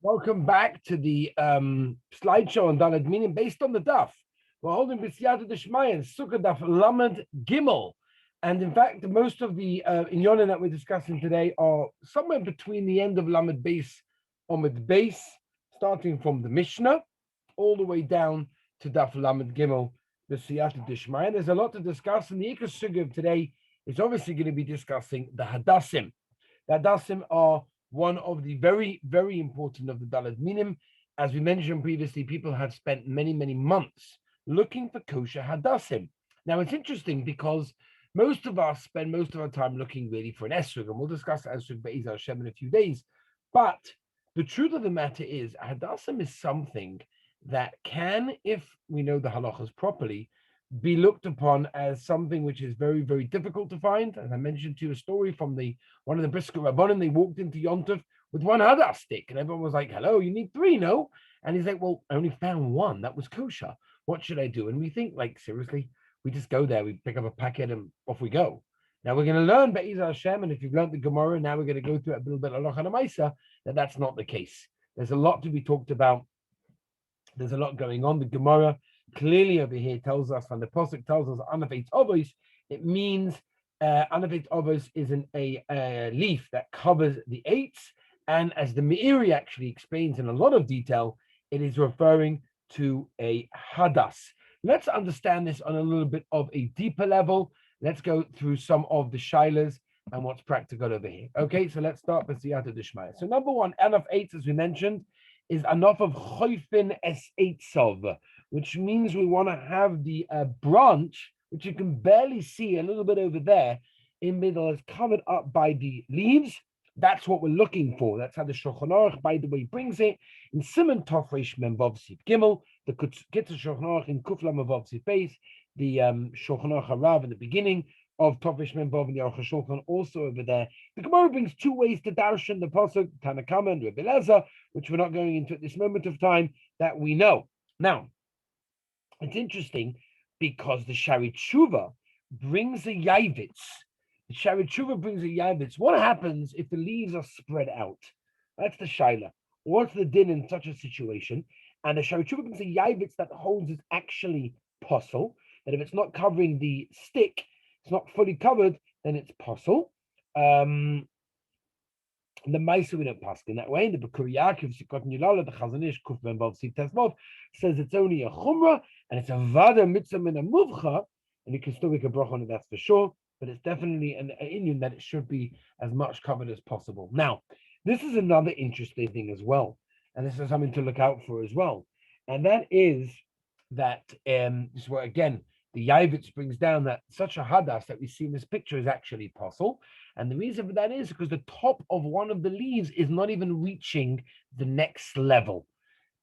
Welcome back to the slideshow on Daled Minim based on the Daf. We're holding B'siyata Deshmaya, Sukkah Daf Lamed Gimel. And in fact, most of the inyonim that we're discussing today are somewhere between the end of Lamed Beis, Omid Beis, starting from the Mishnah, all the way down to Daf Lamed Gimel, B'siyata Deshmaya. There's a lot to discuss, and the Ikar Sukkah of today is obviously going to be discussing the Hadassim. The Hadassim are one of the very, very important of the Daled Minim. As we mentioned previously, people have spent many, many months looking for kosher Hadassim. Now, it's interesting because most of us spend most of our time looking really for an esrog, and we'll discuss esrog Be'ez Hashem in a few days. But the truth of the matter is, Hadassim is something that can, if we know the halachas properly, be looked upon as something which is very, very difficult to find. As I mentioned to you, a story from one of the Brisker Rabbanim, they walked into Yontov with one hadas stick, and everyone was like, hello, you need three, no? And he's like, well, I only found one that was kosher. What should I do? And we think, like, seriously, we just go there, we pick up a packet, and off we go. Now we're going to learn Be'ez Hashem, and if you've learned the Gemara, now we're going to go through a little bit of Halacha Namaisa, that's not the case. There's a lot to be talked about. There's a lot going on. The Gemara clearly over here tells us, and the Pasuk tells us, Anafet Ovos, it means Anafet Ovos is a leaf that covers the eights. And as the Meiri actually explains in a lot of detail, it is referring to a Hadas. Let's understand this on a little bit of a deeper level. Let's go through some of the shilas and what's practical over here. Okay, so let's start with Siyata Dishmaya. So number one, Anaf 8, as we mentioned, is Anaf of Choifin Es Eitzov, which means we want to have the branch, which you can barely see a little bit over there, in middle is covered up by the leaves. That's what we're looking for. That's how the Shulchan Aruch, by the way, brings it. In Simon Tov Reish Mem Vav Sif Gimel, the Kitzur Shulchan Aruch in Kuf Lamed Vav Sif Beis, the Shulchan Aruch Harav in the beginning of Tov Reish Mem Vav and the Aruch Shulchan also over there. The Gemara brings two ways to darshan the pasuk Tanakama and Rebbe Elazar, which we're not going into at this moment of time, that we know. Now, it's interesting because the Shari Tshuva brings a Yavitz. The Shari Tshuva brings a Yavitz. What happens if the leaves are spread out? That's the Shaila. What's the din in such a situation? And the Shari Tshuva brings a Yavitz that holds is actually possible. That if it's not covering the stick, it's not fully covered, then it's possible. The Maisa we don't pass in that way. The Bekur Yaakov Sukkot Nilala, the Chazanish Kuf Ben Vav Sif Tesvav says it's only a chumrah and it's a vada mitzvah min a muvcha, and you can still make a bracha on it, that's for sure. But it's definitely an inyan that it should be as much covered as possible. Now, this is another interesting thing as well, and this is something to look out for as well, and that is that this is where again the Yavitz brings down that such a hadas that we see in this picture is actually possible. And the reason for that is because the top of one of the leaves is not even reaching the next level.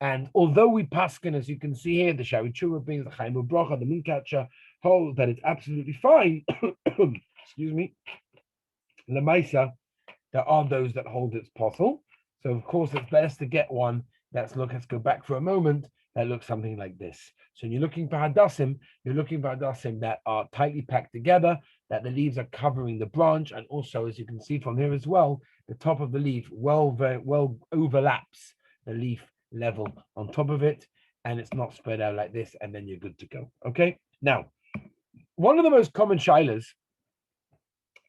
And although we paskin, as you can see here, the Shari Tshuva brings the Chaim Bracha, the Minkatcha, hold that it's absolutely fine. Excuse me. Lemaisa, there are those that hold it's possible. So of course it's best to get one let's go back for a moment, that looks something like this. So you're looking for hadassim, that are tightly packed together, that the leaves are covering the branch, and also, as you can see from here as well, the top of the leaf very well overlaps the leaf level on top of it, and it's not spread out like this, and then you're good to go. Okay, now, one of the most common shilas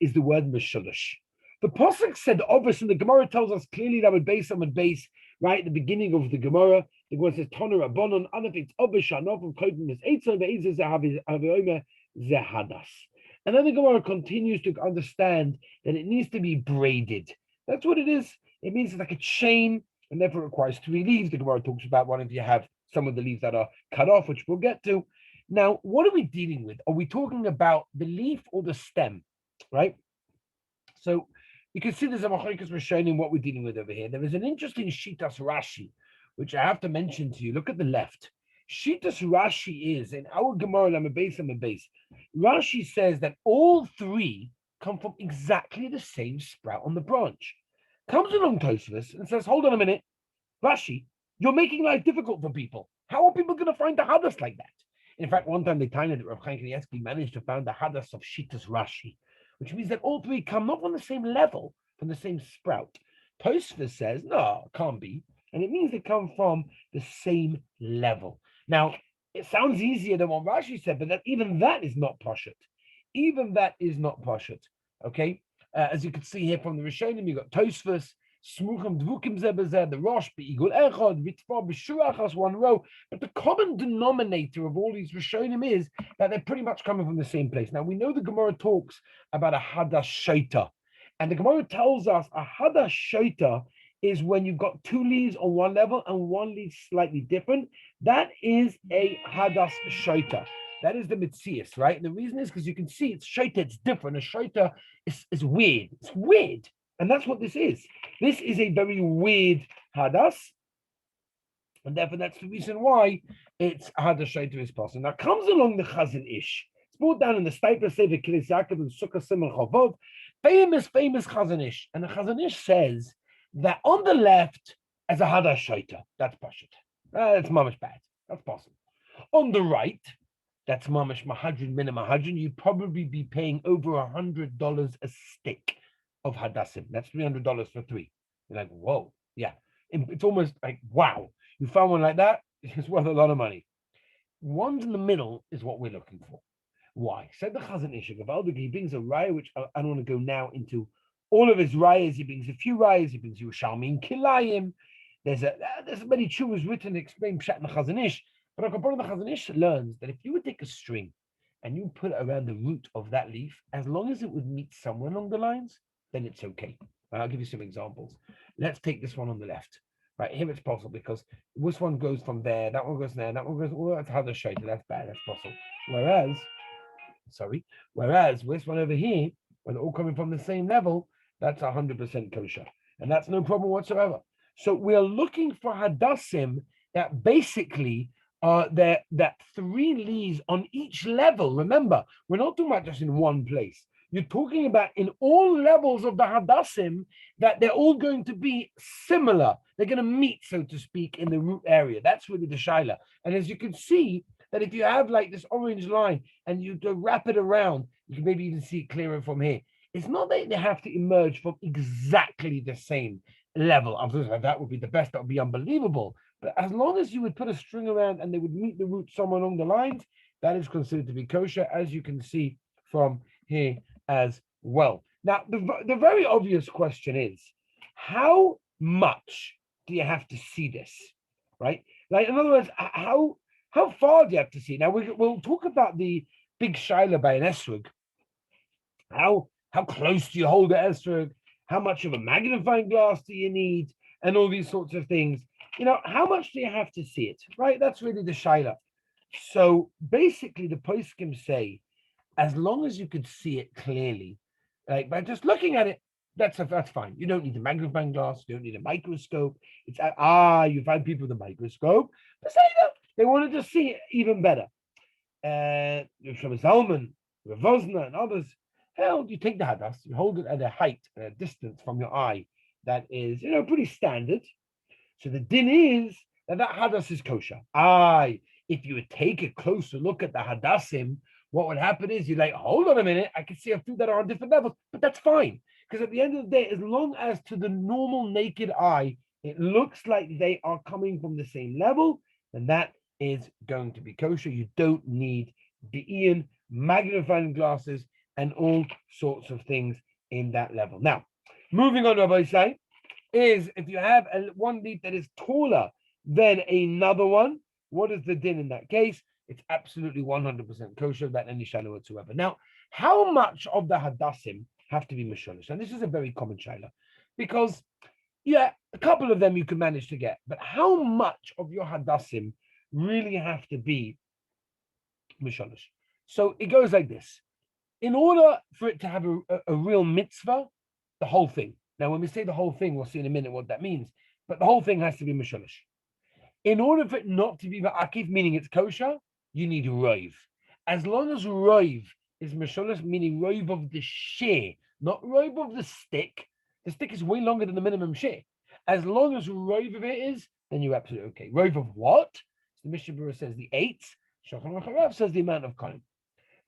is the word meshulash. The Pasuk said obvious, and the Gemara tells us clearly that with base right at the beginning of the Gemara, the Gemara says Tonu Rabbanon Anafit obvious Shanof of Kodim is Eitzon Ve'ezeh Zahavi Zehadas. And then the Gemara continues to understand that it needs to be braided. That's what it is. It means it's like a chain, and therefore it requires three leaves. The Gemara talks about one if you have some of the leaves that are cut off, which we'll get to. Now, what are we dealing with? Are we talking about the leaf or the stem, right? So you can see there's a machlokes we're showing what we're dealing with over here. There is an interesting Shitas Rashi, which I have to mention to you. Look at the left. Shitas Rashi is, in our Gemara, Lamabase, Rashi says that all three come from exactly the same sprout on the branch. Comes along Tosfos and says, hold on a minute, Rashi, you're making life difficult for people. How are people going to find the hadas like that? In fact, one time they timed it that Rav Chaim Kanievsky managed to find the hadas of Shitas Rashi, which means that all three come not from the same level, from the same sprout. Tosfos says, no, it can't be. and it means they come from the same level. Now, it sounds easier than what Rashi said, but even that is not pashut. Even that is not pashut. Okay, as you can see here from the Rishonim, you got Tosfos, Smuchim Dvukim Zebazeh, the Rosh, Be'igul Echad, Vitzvah, B'Shurachas, one row. But the common denominator of all these Rishonim is that they're pretty much coming from the same place. Now, we know the Gemara talks about a Hadash Shaita, and the Gemara tells us a Hadash Shaita is when you've got two leaves on one level and one leaf slightly different. That is a Hadash Shaita. That is the Mitzias, right? And the reason is because you can see it's Shaita, it's different. A Shaita is weird. It's weird. And that's what this is. This is a very weird Hadas. And therefore, that's the reason why it's Hadash Shaita is possible. Now, comes along the Chazon Ish. It's brought down in the Stipler Sefer Kilis Yaakov and Sukkah Simon Chavov. Famous Chazon Ish. And the Chazon Ish says that on the left, as a Hadash Shaita, that's Pashut. That's mamish bad. That's possible. On the right, that's mamish mahadrin, minim mahadrin. You'd probably be paying over $100 a stick of hadassim. That's $300 for 3. You're like, whoa, yeah. It's almost like, wow. You found one like that, it's worth a lot of money. Ones in the middle is what we're looking for. Why? Said the Chazon Ish, he brings a raya, which I don't want to go now into all of his rayas. He brings a few rayas. He brings Yerushalmi Kilayim. There's many chuvas written to explain Pshat in the Chazon Ish. But the Chazon Ish learns that if you would take a string and you put it around the root of that leaf, as long as it would meet somewhere along the lines, then it's okay. I'll give you some examples. Let's take this one on the left. Right here, it's possible because this one goes from there, that one goes there, that one goes. Oh, that's how they're shaded. That's bad. That's possible. Whereas this one over here, when they're all coming from the same level, that's 100% kosher, and that's no problem whatsoever. So we are looking for hadassim that basically are that 3 leaves on each level. Remember, we're not talking about just in one place. You're talking about in all levels of the hadassim that they're all going to be similar. They're going to meet, so to speak, in the root area. That's really the shaila. And as you can see, that if you have like this orange line and you wrap it around, you can maybe even see it clearer from here. It's not that they have to emerge from exactly the same level. That would be the best. That would be unbelievable. But as long as you would put a string around and they would meet the root somewhere along the lines, that is considered to be kosher, as you can see from here as well. Now, the very obvious question is, how much do you have to see this, right? Like, in other words, how far do you have to see? Now, we'll talk about the big shaila by an esrog. How close do you hold the esrog? How much of a magnifying glass do you need? And all these sorts of things. You know, how much do you have to see it, right? That's really the shaila. So basically, the poskim say, as long as you could see it clearly, like by just looking at it, that's fine. You don't need a magnifying glass. You don't need a microscope. It's you find people with a microscope, but say that they wanted to see it even better. Rabbi Zalman, Rav Vosna, and others. Hell, you take the hadas, you hold it at a height, at a distance from your eye that is, pretty standard. So the din is that hadas is kosher. If you would take a closer look at the hadassim, what would happen is you're like, hold on a minute, I can see a few that are on different levels, but that's fine. Because at the end of the day, as long as to the normal naked eye, it looks like they are coming from the same level, then that is going to be kosher. You don't need the magnifying glasses and all sorts of things in that level. Now, moving on, Rabbi say, is if you have one leaf that is taller than another one, what is the din in that case? It's absolutely 100% kosher, without any shaila whatsoever. Now, how much of the hadassim have to be misholish? And this is a very common shaila, because a couple of them you can manage to get, but how much of your hadassim really have to be misholish? So it goes like this. In order for it to have a real mitzvah, the whole thing. Now, when we say the whole thing, we'll see in a minute what that means, but the whole thing has to be misholish. In order for it not to be ma'akif, meaning it's kosher, you need roiv. As long as roiv is misholish, meaning roiv of the shear, not roiv of the stick. The stick is way longer than the minimum shear. As long as roiv of it is, then you're absolutely okay. Roiv of what? The Mishnah Berurah says the 8. Shulchan Aruch says the amount of kohen.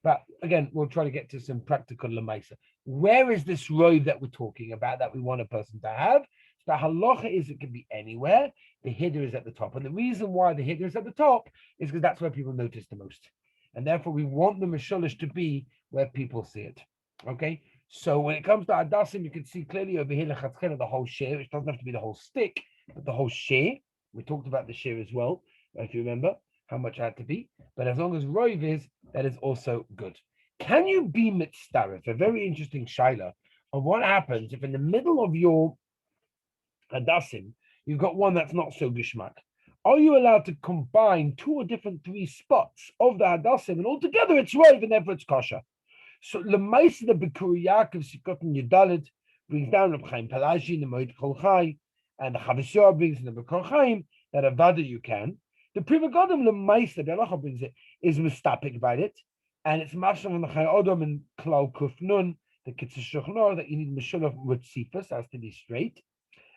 But again, we'll try to get to some practical lemaisa. Where is this roiv that we're talking about that we want a person to have? the halacha is it can be anywhere. The hiddur is at the top. And the reason why the hiddur is at the top is because that's where people notice the most. And therefore, we want the mishalish to be where people see it. Okay? So when it comes to Hadassim, you can see clearly over here the whole share, which doesn't have to be the whole stick, but the whole share. We talked about the share as well, if you remember how much it had to be. But as long as Rove is, that is also good. Can you be mitzdarif? A very interesting shaila of what happens if in the middle of your Hadassim, you've got one that's not so gishmak. Are you allowed to combine 2 or different 3 spots of the Hadassim and altogether it's Rove and therefore it's kosher? So Lemaisa the Bekuri Yaakov Sukkot and Yudalit brings down Reb Chaim Pelashi in the Moed Kol Chai, and the Chavasor brings in the Bekor Chaim that Avada you can. The Prima Godam Lemaisa, the Halacha brings it, is mistapik by it, and it's Mashal on the Chai Odom and Klau Kuf Nun, the Kitzur Shulchan that you need Meshulav with Sifas, has to be straight.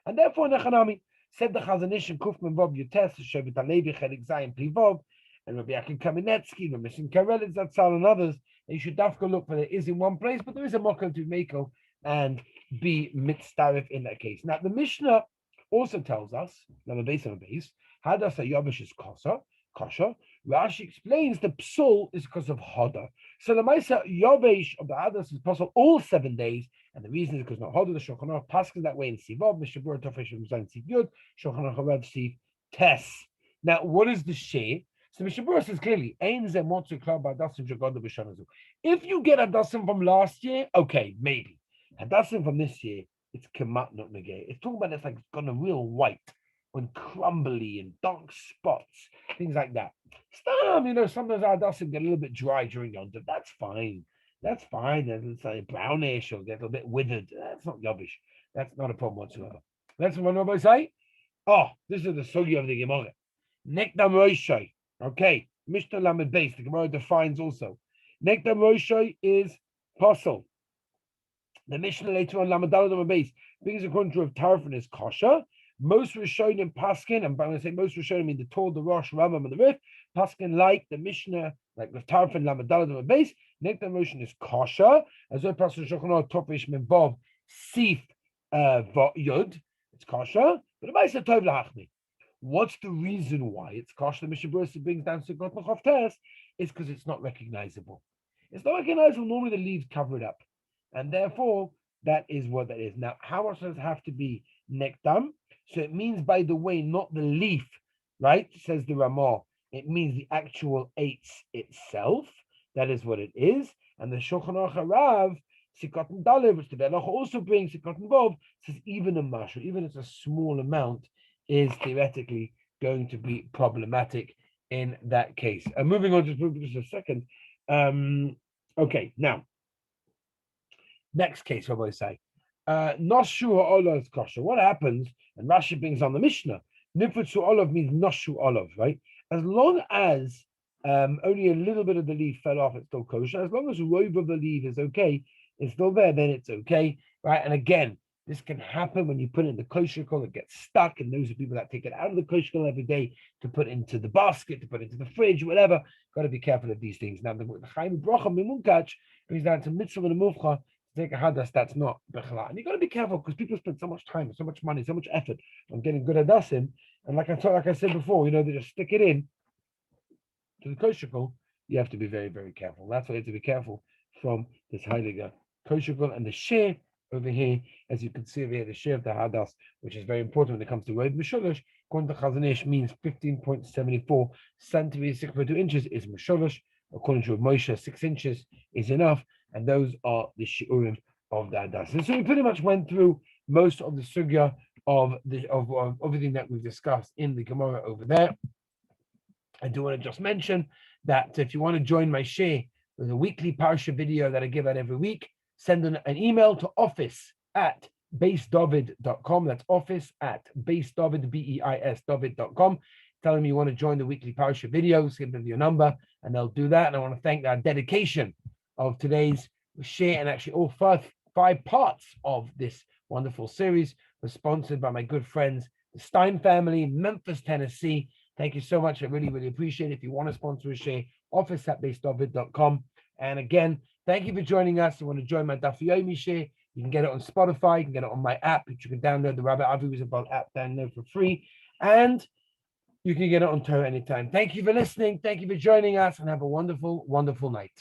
And therefore, Nechanami said the Chazanish and Kufman Bob Yutes, Shevet Alevi, Chelik Zayin Plivov, and Rabbi Akin Kamenetsky, Rabbi Sim Karelitz, Zatzal, and others. You should dafka look for it is in one place, but there is a mokum to Mako and be mitzdarif in that case. Now, the Mishnah also tells us, on the base, Hadas Yobish is kosher. Rashi explains the psul is because of Hoda. So the Maisa Yobish of the Hadas is possible all 7 days, and the reason is because not Hoda, the Shulchan Aruch passes that way in Sivov, Mishabur Tofesh Zayin Siv Yud, Shulchan Aruch Rav Siv Tes. Now, what is the share? So Mishabur says clearly, if you get Hadassim from last year, okay, maybe. Hadassim from this year, it's kemat not negay. It's talking about it's like it's gone a real white and crumbly and dark spots, things like that. Sometimes Hadassim get a little bit dry during Yom Tov. That's fine. That's fine. It's like brownish or get a bit withered. That's not yobbish. That's not a problem whatsoever. That's what Rabbi say. Oh, this is the sugi of the Gemara. Nekdam Roshai. Okay, Mishnah Lamed Beis, the Gemara defines also. Nekdam Roshai is posel. The Mishnah later on Lamed Daled Lamed Beis brings according to Rav Tarfon is kosher. Most Rishonim Paskin, and I'm going to say most Rishonim mean the Tor, the Rosh, Rambam, and the Rif. Paskin like the Mishnah, like Rav Tarfon Lamed Daled Lamed Beis. Nekdam Roshai is kosher. As well as Shulchan Aruch Topish Menbov Sif Yud. It's kosher. But the Ma'aser Tov Lahachmi. What's the reason why it's kosher? The Mishnah brings down to Sukkot Nechoftes is because it's not recognizable. It's not recognizable. Normally the leaves cover it up, and therefore that is what that is. Now, how much does it have to be nekdam? So it means, by the way, not the leaf, right? Says the Ramah. It means the actual eitz itself. That is what it is. And the Shulchan Aruch Harav, Sukkot Dalev, which the Halacha also brings Sukkot Bov, says even a mashal, even if it's a small amount, is theoretically going to be problematic in that case. Moving on to just a second. Okay, now, next case, what will I say? Noshu Olav is kosher. What happens, and Rashi brings on the Mishnah, Nifutsu Olav means Noshu Olav, right? As long as only a little bit of the leaf fell off, it's still kosher. As long as the robe of the leaf is okay, it's still there, then it's okay, right? And again, this can happen when you put it in the kosher kol, it gets stuck, and those are people that take it out of the kosher kol every day to put into the basket, to put into the fridge, whatever. Got to be careful of these things. Now, the Chaim Bracha Mimunkach brings down to mitzvah and mufcha to take a hadas that's not bechala, and you got to be careful because people spend so much time, so much money, so much effort on getting good hadasim, and like I said before, they just stick it in to the kosher kol. You have to be very, very careful. That's why you have to be careful from this heiliger kosher kol and the share. Over here, as you can see over here, the share of the hadas, which is very important when it comes to roid misholosh, according to Chazanish, means 15.74 centimeters, 6.2 inches is misholosh. According to Moshe, 6 inches is enough, and those are the shiurim of the hadas. And so we pretty much went through most of the sugya of everything that we've discussed in the Gemara over there. I do want to just mention that if you want to join my share with a weekly parsha video that I give out every week, send an email to office@beisdavid.com. That's office@beisdavid, BEIS, David.com. Tell them you want to join the weekly parsha videos, give them your number, and they'll do that. And I want to thank our dedication of today's share, and actually all five parts of this wonderful series was sponsored by my good friends, the Stein family, Memphis, Tennessee. Thank you so much. I really, really appreciate it. If you want to sponsor a share, office@beisdavid.com. And again, thank you for joining us. You want to join my Daf Yomi share, You can get it on Spotify. You can get it on my app, which you can download the Rabbi Avi Wiesenfeld app, download for free. And you can get it on Torah anytime. Thank you for listening. Thank you for joining us, and have a wonderful, wonderful night.